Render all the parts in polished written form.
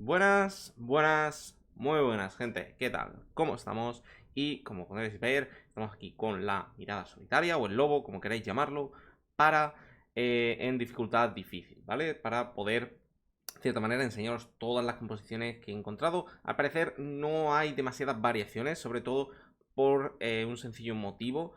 Muy buenas, gente. ¿Qué tal? ¿Cómo estamos? Y como podéis ver, estamos aquí con la mirada solitaria o el lobo, como queráis llamarlo, para en dificultad difícil, ¿vale? Para poder, de cierta manera, enseñaros todas las composiciones que he encontrado. Al parecer no hay demasiadas variaciones, sobre todo por un sencillo motivo.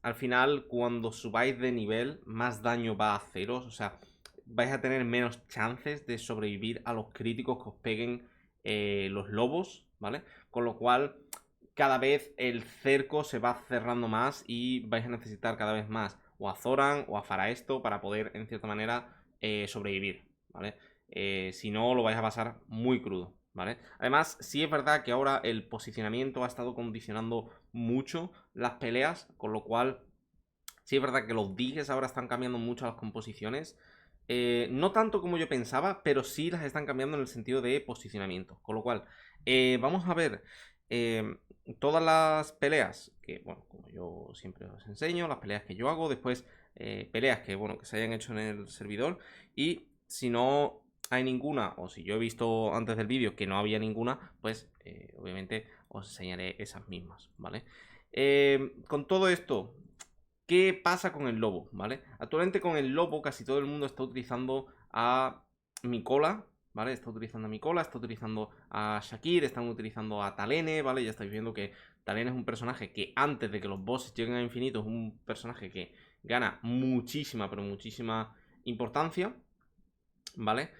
Al final, cuando subáis de nivel, más daño va a haceros, o sea, vais a tener menos chances de sobrevivir a los críticos que os peguen los lobos, ¿vale? Con lo cual, cada vez el cerco se va cerrando más y vais a necesitar cada vez más o a Zoran o a Faraesto para poder, en cierta manera, sobrevivir, ¿vale? Si no, lo vais a pasar muy crudo, ¿vale? Además, sí es verdad que ahora el posicionamiento ha estado condicionando mucho las peleas, con lo cual sí es verdad que los digues ahora están cambiando mucho las composiciones. No tanto como yo pensaba, pero sí las están cambiando en el sentido de posicionamiento. Con lo cual, vamos a ver eh, todas las peleas que, bueno, como yo siempre os enseño, las peleas que yo hago, después peleas que, bueno, que se hayan hecho en el servidor. Y si no hay ninguna, o si yo he visto antes del vídeo que no había ninguna, pues obviamente os enseñaré esas mismas, ¿vale? Con todo esto, ¿qué pasa con el lobo? ¿Vale? Actualmente con el lobo casi todo el mundo está utilizando a Mikola, ¿vale? Está utilizando a Mikola, está utilizando a Shakir, están utilizando a Talene, ¿vale? Ya estáis viendo que Talene es un personaje que antes de que los bosses lleguen a infinito es un personaje que gana muchísima, pero muchísima importancia, ¿vale?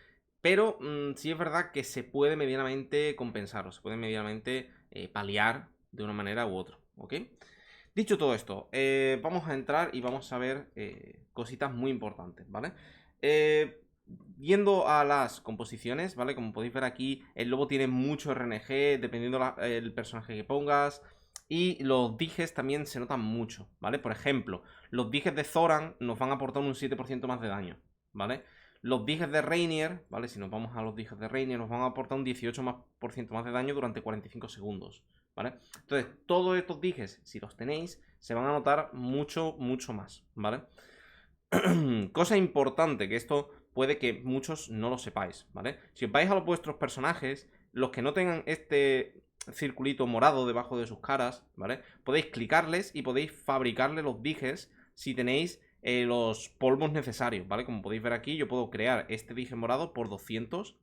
Pero sí es verdad que se puede medianamente compensar o se puede medianamente paliar de una manera u otra, ¿ok? Dicho todo esto, vamos a entrar y vamos a ver cositas muy importantes, ¿vale? Eh, Yendo a las composiciones, ¿vale? Como podéis ver aquí, el lobo tiene mucho RNG, dependiendo el personaje que pongas. Y los diges también se notan mucho, ¿vale? Por ejemplo, los diges de Zoran nos van a aportar un 7% más de daño, ¿vale? Los diges de Reinier, ¿vale? Si nos vamos a los diges de Reinier, nos van a aportar un 18% más de daño durante 45 segundos, ¿vale? Entonces, todos estos dijes, si los tenéis, se van a notar mucho, mucho más, ¿vale? Cosa importante, que esto puede que muchos no lo sepáis, ¿vale? Si os vais a los vuestros personajes, los que no tengan este circulito morado debajo de sus caras, ¿vale? Podéis clicarles y podéis fabricarle los dijes si tenéis los polvos necesarios, ¿vale? Como podéis ver aquí, yo puedo crear este dije morado por 200,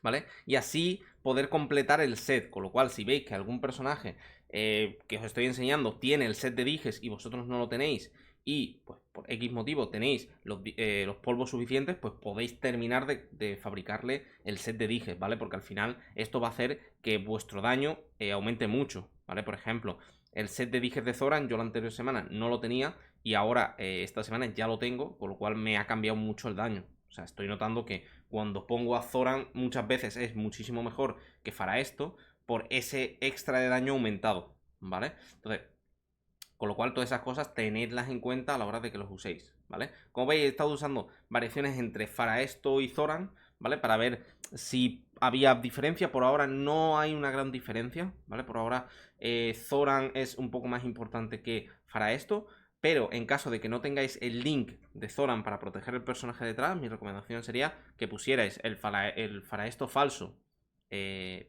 ¿vale? Y así poder completar el set, con lo cual si veis que algún personaje que os estoy enseñando tiene el set de dijes y vosotros no lo tenéis y pues por X motivo tenéis los polvos suficientes, pues podéis terminar de fabricarle el set de dijes, ¿vale? Porque al final esto va a hacer que vuestro daño aumente mucho, ¿vale? Por ejemplo, el set de dijes de Zoran yo la anterior semana no lo tenía y ahora esta semana ya lo tengo, con lo cual me ha cambiado mucho el daño. O sea, estoy notando que cuando pongo a Zoran muchas veces es muchísimo mejor que Faraesto por ese extra de daño aumentado, ¿vale? Entonces, con lo cual todas esas cosas tenedlas en cuenta a la hora de que los uséis, ¿vale? Como veis he estado usando variaciones entre Faraesto y Zoran, ¿vale? Para ver si había diferencia. Por ahora no hay una gran diferencia, ¿vale? Por ahora Zoran es un poco más importante que Faraesto. Pero en caso de que no tengáis el link de Zoran para proteger el personaje detrás, mi recomendación sería que pusierais el Faraesto falso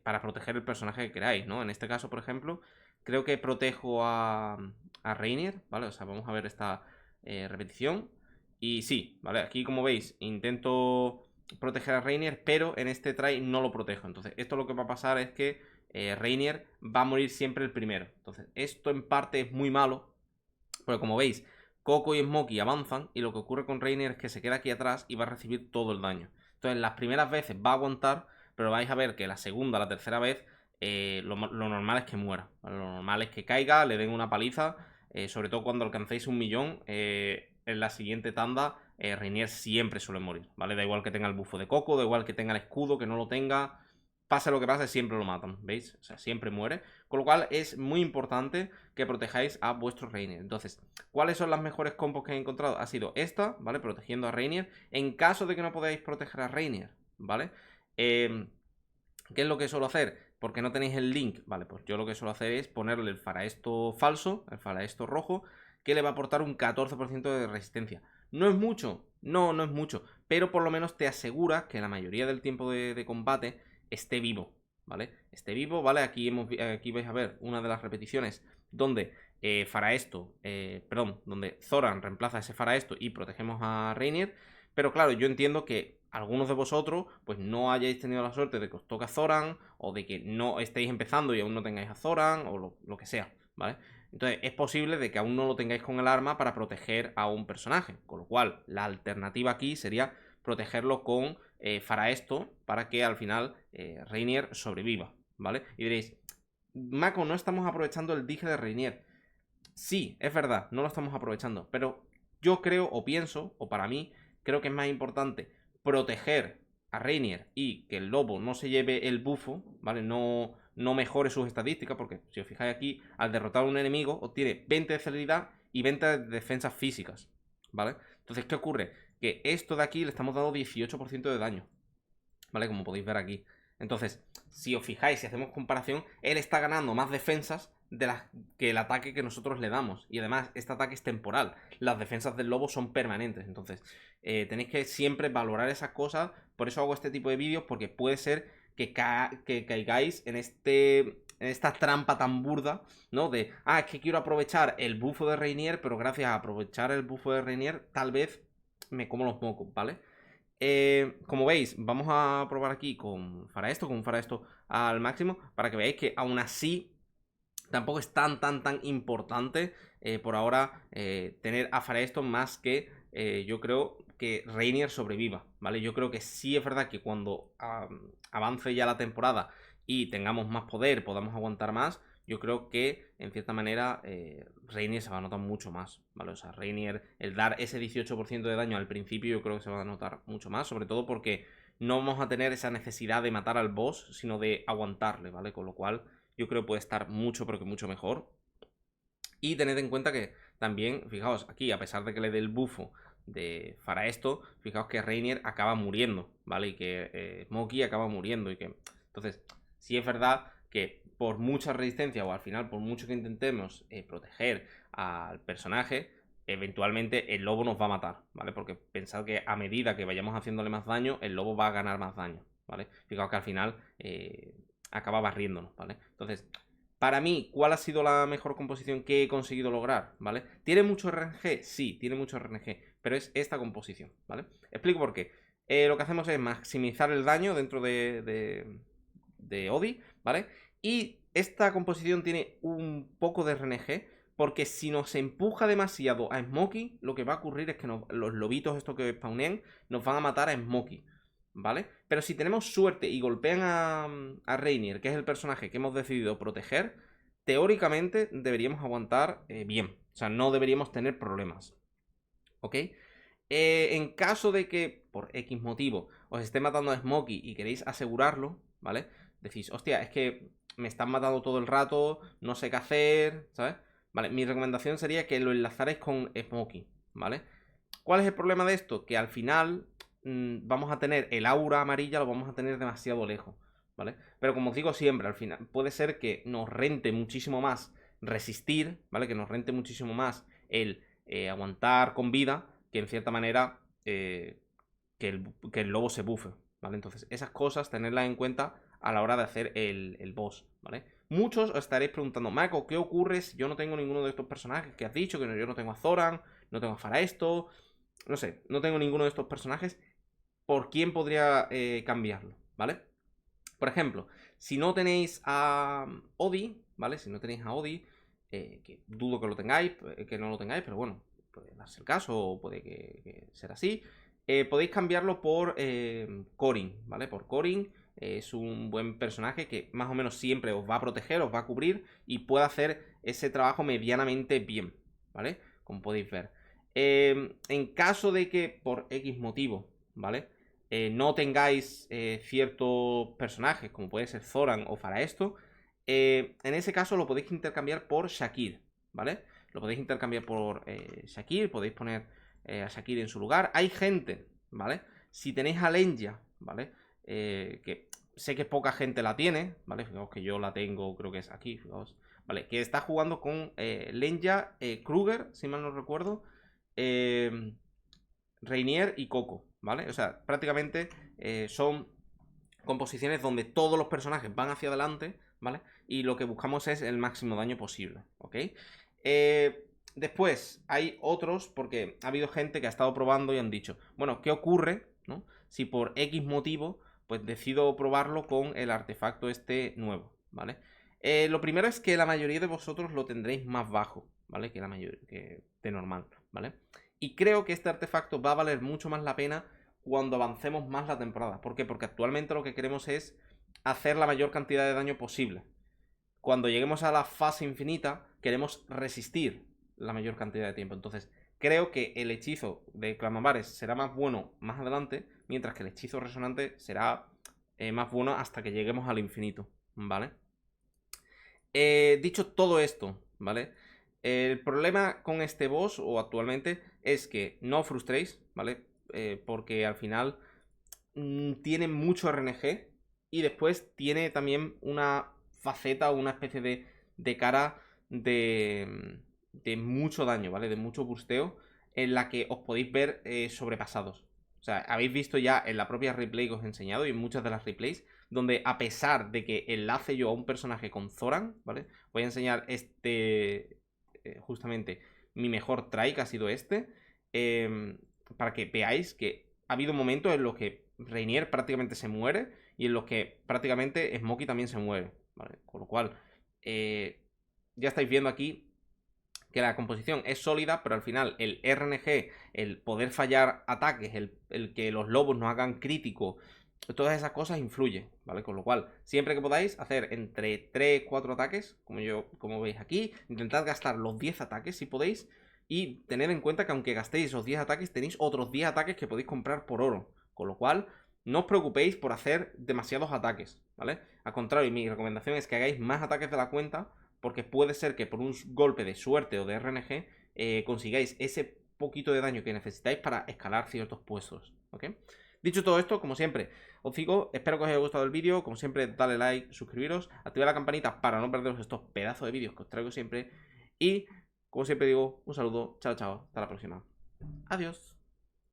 para proteger el personaje que queráis, ¿no? En este caso, por ejemplo, creo que protejo a Reinier, ¿vale? O sea, vamos a ver esta repetición. Y sí, ¿vale? Aquí, como veis, intento proteger a Reinier, pero en este try no lo protejo. Entonces, esto lo que va a pasar es que Reinier va a morir siempre el primero. Entonces, esto en parte es muy malo, porque como veis, Coco y Smokey avanzan y lo que ocurre con Reinier es que se queda aquí atrás y va a recibir todo el daño. Entonces, las primeras veces va a aguantar, pero vais a ver que la segunda, la tercera vez, lo normal es que muera, ¿vale? Lo normal es que caiga, le den una paliza, sobre todo cuando alcancéis 1.000.000. En la siguiente tanda, Reinier siempre suele morir, ¿vale? Da igual que tenga el bufo de Coco, da igual que tenga el escudo, que no lo tenga. Pase lo que pase, siempre lo matan, ¿veis? O sea, siempre muere. Con lo cual es muy importante que protejáis a vuestro Reinier. Entonces, ¿cuáles son las mejores combos que he encontrado? Ha sido esta, ¿vale? Protegiendo a Reinier. En caso de que no podáis proteger a Reinier, ¿vale? ¿Qué es lo que suelo hacer? Porque no tenéis el link, vale, pues yo lo que suelo hacer es ponerle el Faraesto falso, el Faraesto rojo, que le va a aportar un 14% de resistencia. ¿No es mucho? No, no es mucho, pero por lo menos te asegura que la mayoría del tiempo de combate esté vivo, ¿vale? Esté vivo, ¿vale? Aquí vais a ver una de las repeticiones donde donde Zoran reemplaza a ese Faraesto y protegemos a Reinier. Pero claro, yo entiendo que algunos de vosotros pues no hayáis tenido la suerte de que os toque a Zoran, o de que no estéis empezando y aún no tengáis a Zoran, o lo que sea, ¿vale? Entonces es posible de que aún no lo tengáis con el arma para proteger a un personaje, con lo cual la alternativa aquí sería protegerlo con Faraesto para que al final Reinier sobreviva, ¿vale? Y diréis, Mako, no estamos aprovechando el dije de Reinier. Sí, es verdad, no lo estamos aprovechando, pero yo creo o pienso, o para mí, creo que es más importante proteger a Reinier y que el lobo no se lleve el bufo, ¿vale? No mejore sus estadísticas, porque si os fijáis aquí, al derrotar a un enemigo obtiene 20 de celeridad y 20 de defensas físicas, ¿vale? Entonces, ¿qué ocurre? Que esto de aquí le estamos dando 18% de daño, ¿vale? Como podéis ver aquí. Entonces, si os fijáis, si hacemos comparación, él está ganando más defensas de las que el ataque que nosotros le damos. Y además, este ataque es temporal. Las defensas del lobo son permanentes. Entonces, tenéis que siempre valorar esas cosas. Por eso hago este tipo de vídeos, porque puede ser que caigáis en esta trampa tan burda, ¿no? De, es que quiero aprovechar el bufo de Reinier, pero gracias a aprovechar el bufo de Reinier, tal vez me como los mocos, ¿vale? Como veis, vamos a probar aquí con un Faraesto al máximo, para que veáis que aún así tampoco es tan importante por ahora tener a Faraesto, más que yo creo que Reinier sobreviva, ¿vale? Yo creo que sí es verdad que cuando avance ya la temporada y tengamos más poder, podamos aguantar más, yo creo que en cierta manera Reinier se va a notar mucho más, ¿vale? O sea, Reinier, el dar ese 18% de daño al principio, yo creo que se va a notar mucho más, sobre todo porque no vamos a tener esa necesidad de matar al boss, sino de aguantarle, ¿vale? Con lo cual yo creo que puede estar mucho, pero que mucho mejor. Y tened en cuenta que también, fijaos, aquí, a pesar de que le dé el bufo de Faraesto, fijaos que Reinier acaba muriendo, ¿vale? Y que Smoky acaba muriendo y que... Entonces, sí es verdad que por mucha resistencia, o al final por mucho que intentemos proteger al personaje, eventualmente el lobo nos va a matar, ¿vale? Porque pensad que a medida que vayamos haciéndole más daño, el lobo va a ganar más daño, ¿vale? Fijaos que al final acaba barriéndonos, ¿vale? Entonces, para mí, ¿cuál ha sido la mejor composición que he conseguido lograr? ¿Vale? ¿Tiene mucho RNG? Sí, tiene mucho RNG, pero es esta composición, ¿vale? Explico por qué. Lo que hacemos es maximizar el daño dentro de Odi, ¿vale? Y esta composición tiene un poco de RNG, porque si nos empuja demasiado a Smoky, lo que va a ocurrir es que los lobitos estos que spawnen nos van a matar a Smoky, ¿vale? Pero si tenemos suerte y golpean a Reinier, que es el personaje que hemos decidido proteger, teóricamente deberíamos aguantar bien. O sea, no deberíamos tener problemas, ¿ok? En caso de que, por X motivo, os esté matando a Smoky y queréis asegurarlo, ¿vale? Decís, hostia, es que me están matando todo el rato, no sé qué hacer, ¿sabes? Vale, mi recomendación sería que lo enlazarais con Smoky, ¿vale? ¿Cuál es el problema de esto? Que al final vamos a tener el aura amarilla, lo vamos a tener demasiado lejos, ¿vale? Pero como os digo siempre, al final puede ser que nos rente muchísimo más resistir, ¿vale? Que nos rente muchísimo más el aguantar con vida, que en cierta manera que el lobo se bufe, ¿vale? Entonces esas cosas tenerlas en cuenta a la hora de hacer el boss, ¿vale? Muchos os estaréis preguntando, Marco, ¿qué ocurre si yo no tengo ninguno de estos personajes que has dicho? Que yo no tengo a Zoran, no tengo a Faraesto, no sé, no tengo ninguno de estos personajes. ¿Por quién podría cambiarlo? ¿Vale? Por ejemplo, si no tenéis a Odi, ¿vale? Si no tenéis a Odi, que dudo que lo tengáis, que no lo tengáis, pero bueno, puede darse el caso, o puede que sea así. Podéis cambiarlo por Corin, ¿vale? Por Corin. Es un buen personaje que más o menos siempre os va a proteger, os va a cubrir y puede hacer ese trabajo medianamente bien, ¿vale? Como podéis ver. En caso de que por X motivo, ¿vale? No tengáis ciertos personajes, como puede ser Zoran o Faraesto, en ese caso lo podéis intercambiar por Shakir, ¿vale? Lo podéis intercambiar por Shakir, podéis poner a Shakir en su lugar. Hay gente, ¿vale? Si tenéis a Lenya, ¿vale? Que sé que poca gente la tiene, ¿vale? Fijaos que yo la tengo, creo que es aquí, fijaos. ¿Vale? Que está jugando con Lenya, Kruger, si mal no recuerdo, Reinier y Coco, ¿vale? O sea, prácticamente son composiciones donde todos los personajes van hacia adelante, ¿vale? Y lo que buscamos es el máximo daño posible, ¿ok? Después hay otros, porque ha habido gente que ha estado probando y han dicho, bueno, ¿qué ocurre, ¿no? Si por X motivo, pues decido probarlo con el artefacto este nuevo, ¿vale? Lo primero es que la mayoría de vosotros lo tendréis más bajo, ¿vale? Que la mayoría, que de normal, ¿vale? Y creo que este artefacto va a valer mucho más la pena cuando avancemos más la temporada. ¿Por qué? Porque actualmente lo que queremos es hacer la mayor cantidad de daño posible. Cuando lleguemos a la fase infinita, queremos resistir la mayor cantidad de tiempo. Entonces, creo que el hechizo de Clamavares será más bueno más adelante, mientras que el hechizo resonante será más bueno hasta que lleguemos al infinito, ¿vale? Dicho todo esto, ¿vale? El problema con este boss, o actualmente, es que no os frustréis, ¿vale? Porque al final tiene mucho RNG y después tiene también una faceta o una especie de cara de mucho daño, ¿vale? De mucho busteo en la que os podéis ver sobrepasados. O sea, habéis visto ya en la propia replay que os he enseñado y en muchas de las replays, donde a pesar de que enlace yo a un personaje con Zoran, ¿vale? Voy a enseñar justamente, mi mejor try, que ha sido este, para que veáis que ha habido momentos en los que Reinier prácticamente se muere y en los que prácticamente Smokey también se muere, ¿vale? Con lo cual, ya estáis viendo aquí que la composición es sólida, pero al final el RNG, el poder fallar ataques, el que los lobos nos hagan crítico, todas esas cosas influyen, ¿vale? Con lo cual, siempre que podáis hacer entre 3, 4 ataques, como veis aquí, intentad gastar los 10 ataques si podéis, y tened en cuenta que aunque gastéis esos 10 ataques, tenéis otros 10 ataques que podéis comprar por oro. Con lo cual, no os preocupéis por hacer demasiados ataques, ¿vale? Al contrario, mi recomendación es que hagáis más ataques de la cuenta, porque puede ser que por un golpe de suerte o de RNG consigáis ese poquito de daño que necesitáis para escalar ciertos puestos, ¿ok? Dicho todo esto, como siempre, os digo, espero que os haya gustado el vídeo. Como siempre, dale like, suscribiros, activad la campanita para no perderos estos pedazos de vídeos que os traigo siempre. Y, como siempre digo, un saludo, chao, chao, hasta la próxima. Adiós.